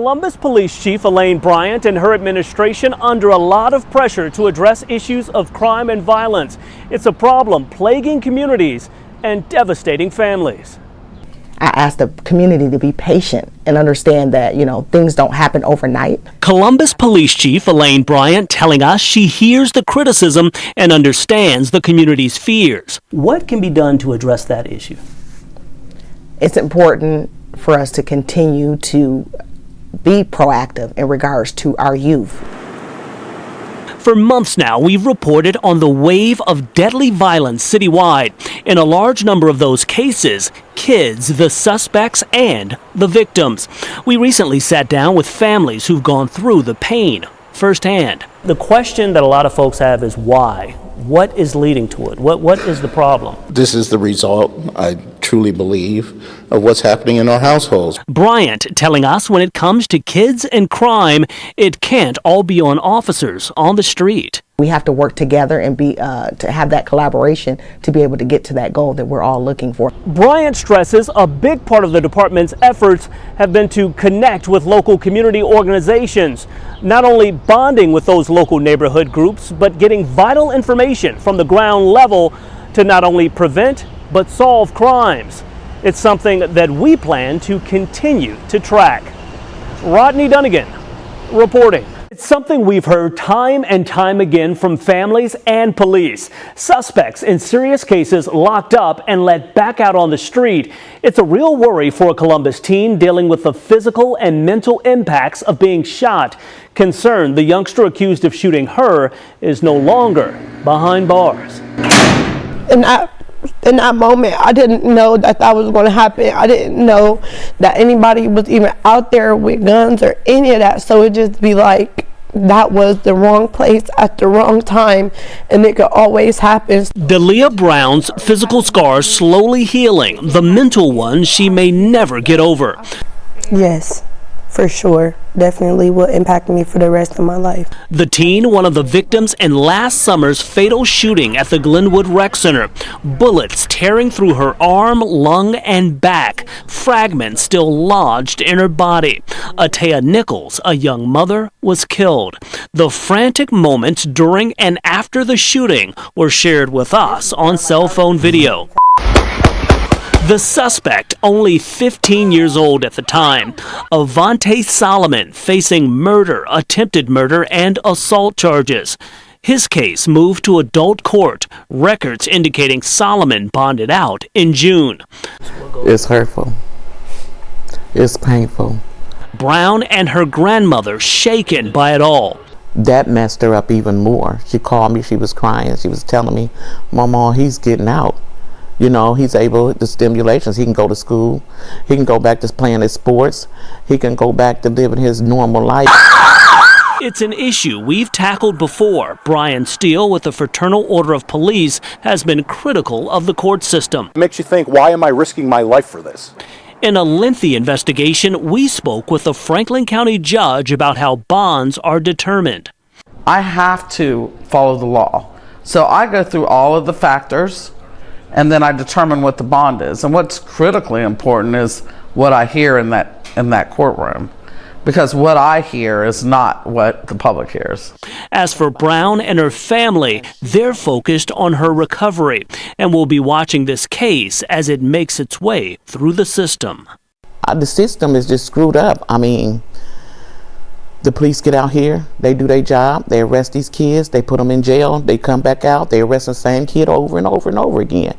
Columbus Police Chief Elaine Bryant and her administration under a lot of pressure to address issues of crime and violence. It's a problem plaguing communities and devastating families. I ask the community to be patient and understand that, things don't happen overnight. Columbus Police Chief Elaine Bryant telling us she hears the criticism and understands the community's fears. What can be done to address that issue? It's important for us to continue to be proactive in regards to our youth. For months now, we've reported on the wave of deadly violence citywide. In a large number of those cases, kids, the suspects, and the victims. We recently sat down with families who've gone through the pain firsthand. The question that a lot of folks have is why? What is leading to it? What is the problem? This is the result, I truly believe, of what's happening in our households. Bryant telling us when it comes to kids and crime, it can't all be on officers on the street. We have to work together and to have that collaboration to be able to get to that goal that we're all looking for. Bryant stresses a big part of the department's efforts have been to connect with local community organizations, not only bonding with those local neighborhood groups, but getting vital information from the ground level to not only prevent but solve crimes. It's something that we plan to continue to track. Rodney Dunigan reporting. It's something we've heard time and time again from families and police. Suspects in serious cases locked up and let back out on the street. It's a real worry for a Columbus teen dealing with the physical and mental impacts of being shot. Concerned the youngster accused of shooting her is no longer behind bars. In that moment, I didn't know that was going to happen. I didn't know that anybody was even out there with guns or any of that. So it just be like, that was the wrong place at the wrong time, and it could always happen. Delia Brown's physical scars slowly healing, the mental ones she may never get over. Yes, for sure. Definitely will impact me for the rest of my life. The teen, one of the victims in last summer's fatal shooting at the Glenwood Rec Center. Bullets tearing through her arm, lung, and back. Fragments still lodged in her body. Atea Nichols, a young mother, was killed. The frantic moments during and after the shooting were shared with us on cell phone video. The suspect, only 15 years old at the time, Avante Solomon, facing murder, attempted murder, and assault charges. His case moved to adult court, records indicating Solomon bonded out in June. It's hurtful. It's painful. Brown and her grandmother shaken by it all. That messed her up even more. She called me, she was crying, she was telling me, Mama, he's getting out. He's able to stimulations. He can go to school. He can go back to playing his sports. He can go back to living his normal life. It's an issue we've tackled before. Brian Steele with the Fraternal Order of Police has been critical of the court system. It makes you think, why am I risking my life for this? In a lengthy investigation, we spoke with a Franklin County judge about how bonds are determined. I have to follow the law. So I go through all of the factors, and then I determine what the bond is. And what's critically important is what I hear in that courtroom, because what I hear is not what the public hears. As for Brown and her family, they're focused on her recovery and will be watching this case as it makes its way through the system. The system is just screwed up. The police get out here, they do their job, they arrest these kids, they put them in jail, they come back out, they arrest the same kid over and over and over again.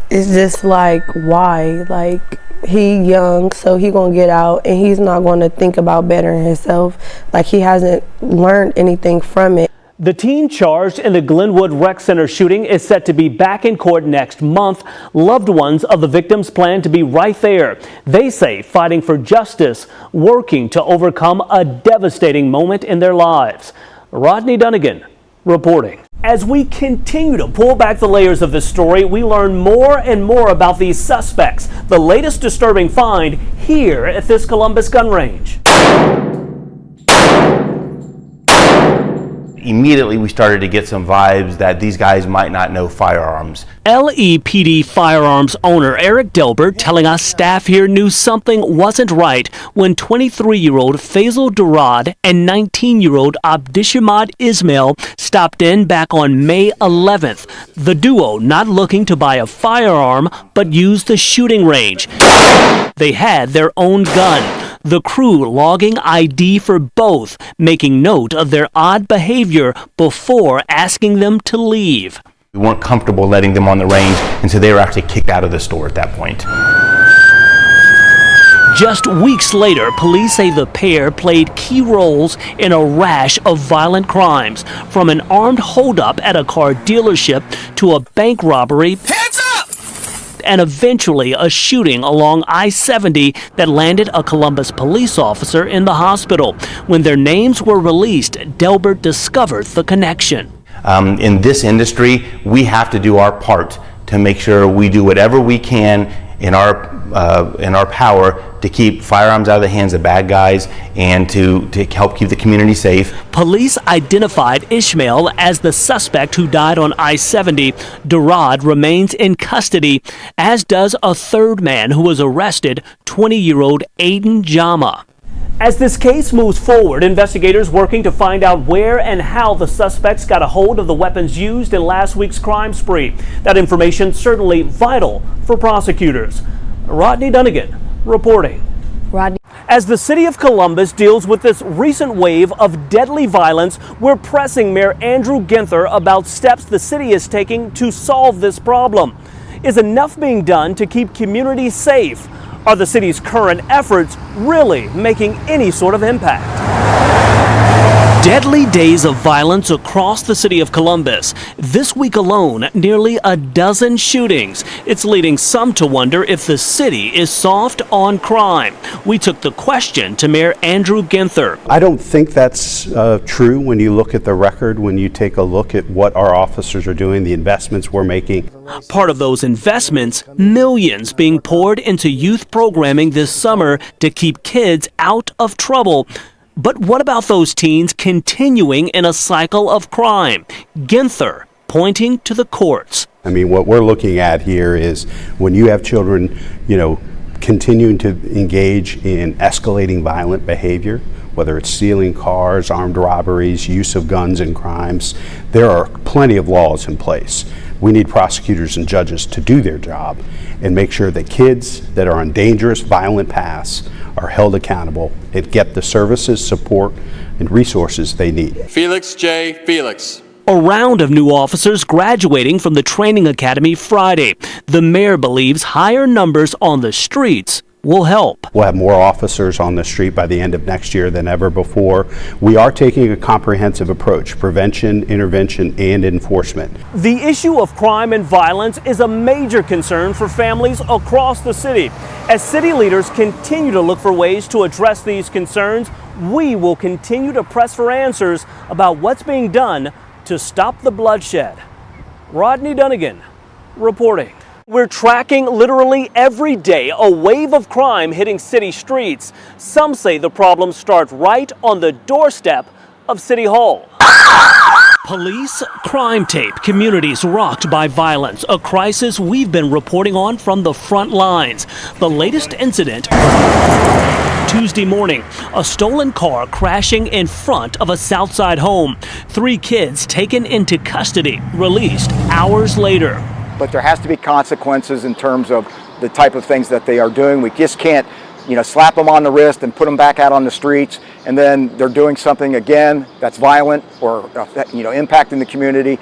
It's just like, why? Like, he young, so he gonna get out and he's not gonna think about bettering himself. Like, he hasn't learned anything from it. The teen charged in the Glenwood Rec Center shooting is set to be back in court next month. Loved ones of the victims plan to be right there. They say fighting for justice, working to overcome a devastating moment in their lives. Rodney Dunigan reporting. As we continue to pull back the layers of this story, we learn more and more about these suspects. The latest disturbing find here at this Columbus gun range. immediately we started to get some vibes that these guys might not know firearms. LEPD firearms owner Eric Delbert telling us staff here knew something wasn't right when 23-year-old Faisal Durad and 19-year-old Abdishamad Ismail stopped in back on May 11th. The duo not looking to buy a firearm but used the shooting range. They had their own gun. The crew logging ID for both, making note of their odd behavior before asking them to leave. We weren't comfortable letting them on the range, and so they were actually kicked out of the store at that point. Just weeks later, police say the pair played key roles in a rash of violent crimes, from an armed holdup at a car dealership to a bank robbery. Hands up! And eventually a shooting along I-70 that landed a Columbus police officer in the hospital. When their names were released, Delbert discovered the connection. In this industry, we have to do our part to make sure we do whatever we can in our power to keep firearms out of the hands of bad guys and to help keep the community safe. Police identified Ishmael as the suspect who died on I-70. Durad remains in custody, as does a third man who was arrested, 20-year-old Aiden Jama. As this case moves forward, investigators working to find out where and how the suspects got a hold of the weapons used in last week's crime spree. That information certainly vital for prosecutors. Rodney Dunigan reporting. Rodney. As the city of Columbus deals with this recent wave of deadly violence, we're pressing Mayor Andrew Ginther about steps the city is taking to solve this problem. Is enough being done to keep communities safe? Are the city's current efforts really making any sort of impact? Deadly days of violence across the city of Columbus. This week alone, nearly a dozen shootings. It's leading some to wonder if the city is soft on crime. We took the question to Mayor Andrew Ginther. I don't think that's true when you look at the record, when you take a look at what our officers are doing, the investments we're making. Part of those investments, millions being poured into youth programming this summer to keep kids out of trouble. But what about those teens continuing in a cycle of crime? Ginther pointing to the courts. I mean, what we're looking at here is when you have children, continuing to engage in escalating violent behavior, whether it's stealing cars, armed robberies, use of guns in crimes, there are plenty of laws in place. We need prosecutors and judges to do their job and make sure that kids that are on dangerous, violent paths are held accountable and get the services, support, and resources they need. Felix J. Felix. A round of new officers graduating from the training academy Friday. The mayor believes higher numbers on the streets will help. We'll have more officers on the street by the end of next year than ever before. We are taking a comprehensive approach: prevention, intervention, and enforcement. The issue of crime and violence is a major concern for families across the city. As city leaders continue to look for ways to address these concerns, we will continue to press for answers about what's being done to stop the bloodshed. Rodney Dunigan reporting. We're tracking literally every day a wave of crime hitting city streets. Some say the problems start right on the doorstep of City Hall. Police crime tape, communities rocked by violence, a crisis we've been reporting on from the front lines. The latest incident Tuesday morning, a stolen car crashing in front of a Southside home. 3 kids taken into custody, released hours later. But there has to be consequences in terms of the type of things that they are doing. We just can't, slap them on the wrist and put them back out on the streets, and then they're doing something again that's violent or, impacting the community.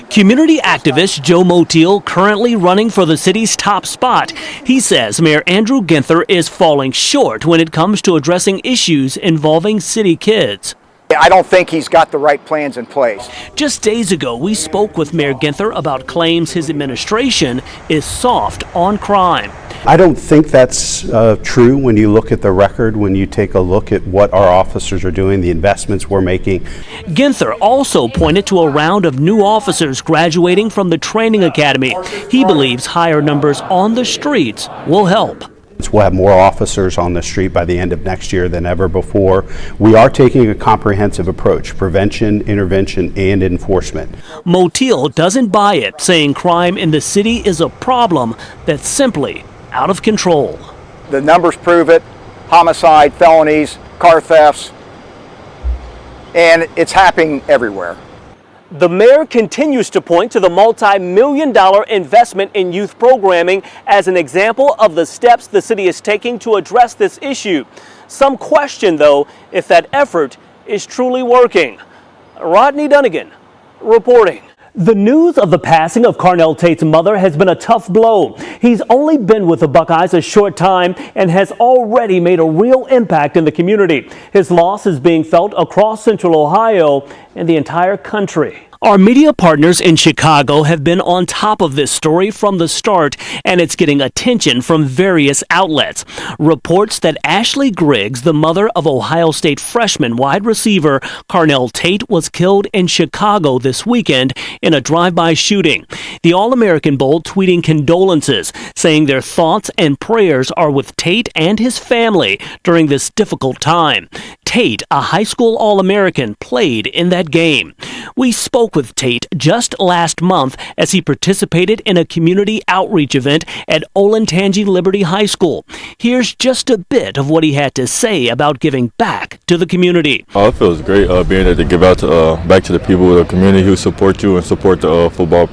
Community activist Joe Motiel currently running for the city's top spot. He says Mayor Andrew Ginther is falling short when it comes to addressing issues involving city kids. I don't think he's got the right plans in place. Just days ago, we spoke with Mayor Ginther about claims his administration is soft on crime. I don't think that's true when you look at the record, when you take a look at what our officers are doing, the investments we're making. Ginther also pointed to a round of new officers graduating from the training academy. He believes higher numbers on the streets will help. We'll have more officers on the street by the end of next year than ever before. We are taking a comprehensive approach: prevention, intervention, and enforcement. Motil doesn't buy it, saying crime in the city is a problem that's simply out of control. The numbers prove it: homicide, felonies, car thefts, and it's happening everywhere. The mayor continues to point to the multi-million-dollar investment in youth programming as an example of the steps the city is taking to address this issue. Some question, though, if that effort is truly working. Rodney Dunigan reporting. The news of the passing of Carnell Tate's mother has been a tough blow. He's only been with the Buckeyes a short time and has already made a real impact in the community. His loss is being felt across Central Ohio and the entire country. Our media partners in Chicago have been on top of this story from the start, and it's getting attention from various outlets. Reports that Ashley Griggs, the mother of Ohio State freshman wide receiver Carnell Tate, was killed in Chicago this weekend in a drive-by shooting. The All-American Bowl tweeting condolences, saying their thoughts and prayers are with Tate and his family during this difficult time. Tate, a high school All-American, played in that game. We spoke with Tate just last month as he participated in a community outreach event at Olentangy Liberty High School. Here's just a bit of what he had to say about giving back to the community. It feels great being able to give out back to the people of the community who support you and support the football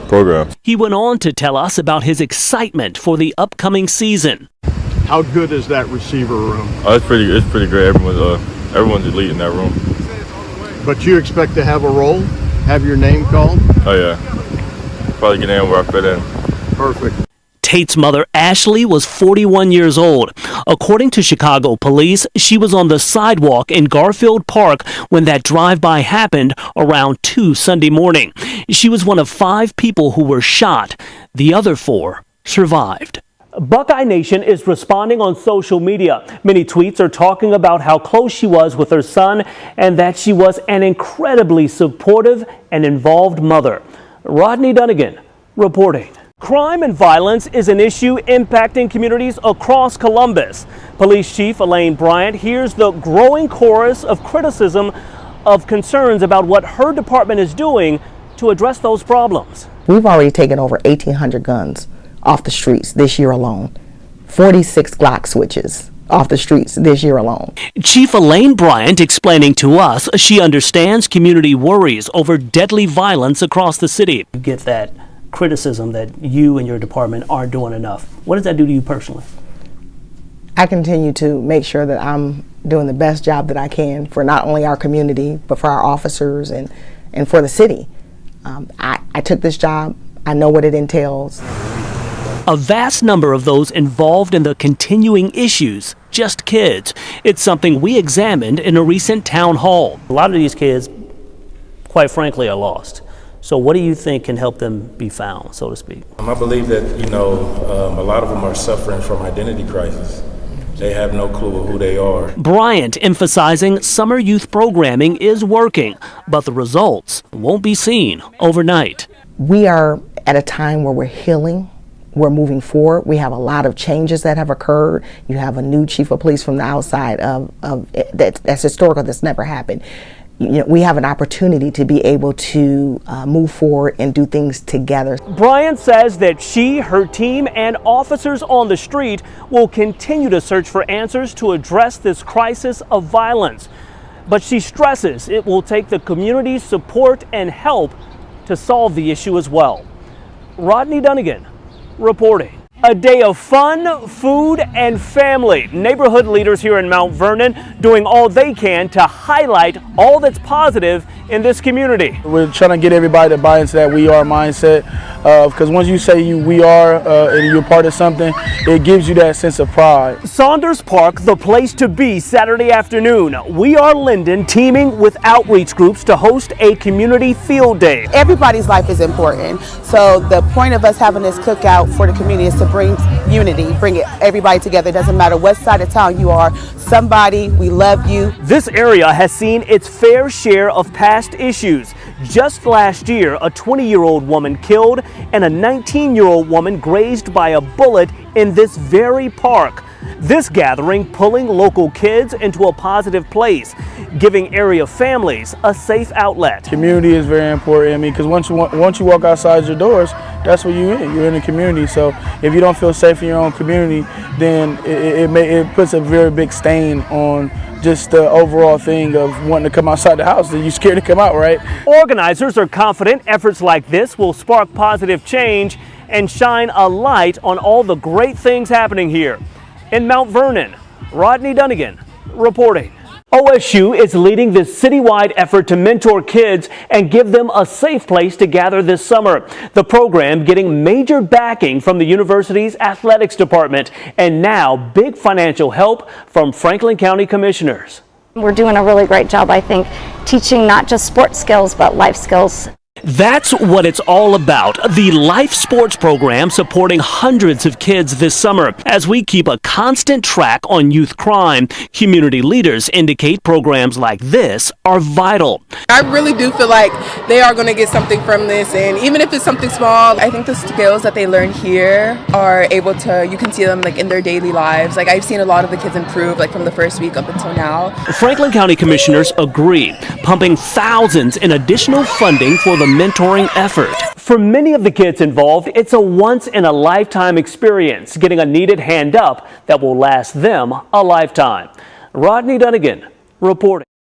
program. He went on to tell us about his excitement for the upcoming season. How good is that receiver room? It's pretty great. Everyone's elite in that room. But you expect to have a role? Have your name called? Oh yeah, probably get in where I fit in. Perfect. Tate's mother, Ashley, was 41 years old. According to Chicago police, she was on the sidewalk in Garfield Park when that drive-by happened around 2 Sunday morning. She was one of 5 people who were shot. The other 4 survived. Buckeye Nation is responding on social media. Many tweets are talking about how close she was with her son and that she was an incredibly supportive and involved mother. Rodney Dunigan reporting. Crime and violence is an issue impacting communities across Columbus. Police Chief Elaine Bryant hears the growing chorus of criticism of concerns about what her department is doing to address those problems. We've already taken over 1,800 guns off the streets this year alone. 46 Glock switches off the streets this year alone. Chief Elaine Bryant explaining to us she understands community worries over deadly violence across the city. You get that criticism that you and your department aren't doing enough. What does that do to you personally? I continue to make sure that I'm doing the best job that I can for not only our community, but for our officers and for the city. I took this job. I know what it entails. A vast number of those involved in the continuing issues, just kids. It's something we examined in a recent town hall. A lot of these kids, quite frankly, are lost. So what do you think can help them be found, so to speak? I believe that, a lot of them are suffering from identity crisis. They have no clue of who they are. Bryant emphasizing summer youth programming is working, but the results won't be seen overnight. We are at a time where we're healing. We're moving forward. We have a lot of changes that have occurred. You have a new chief of police from the outside that's historical. That's never happened. We have an opportunity to be able to move forward and do things together. Bryant says that she, her team, and officers on the street will continue to search for answers to address this crisis of violence. But she stresses it will take the community's support and help to solve the issue as well. Rodney Dunigan reporting. A day of fun, food, and family. Neighborhood leaders here in Mount Vernon doing all they can to highlight all that's positive in this community. We're trying to get everybody to buy into that we are mindset, because once you say we are and you're part of something, it gives you that sense of pride. Saunders Park, the place to be Saturday afternoon. We Are Linden teaming with outreach groups to host a community field day. Everybody's life is important, so the point of us having this cookout for the community is to brings unity, bring everybody together. It doesn't matter what side of town you are. Somebody, we love you. This area has seen its fair share of past issues. Just last year, a 20-year-old woman killed and a 19-year-old woman grazed by a bullet in this very park. This gathering pulling local kids into a positive place, giving area families a safe outlet. Community is very important. I mean, because once you walk outside your doors, that's where you're in. You're in a community. So if you don't feel safe in your own community, then it puts a very big stain on just the overall thing of wanting to come outside the house. You're scared to come out, right? Organizers are confident efforts like this will spark positive change and shine a light on all the great things happening here. In Mount Vernon, Rodney Dunigan reporting. OSU is leading this citywide effort to mentor kids and give them a safe place to gather this summer. The program getting major backing from the university's athletics department and now big financial help from Franklin County commissioners. We're doing a really great job, I think, teaching not just sports skills, but life skills. That's what it's all about. The Life Sports program supporting hundreds of kids this summer. As we keep a constant track on youth crime, community leaders indicate programs like this are vital. I really do feel like they are going to get something from this, and even if it's something small, I think the skills that they learn here are able to, you can see them like in their daily lives. Like I've seen a lot of the kids improve like from the first week up until now. Franklin County commissioners agree, pumping thousands in additional funding for the mentoring effort. For many of the kids involved, it's a once-in-a-lifetime experience, getting a needed hand up that will last them a lifetime. Rodney Dunigan reporting.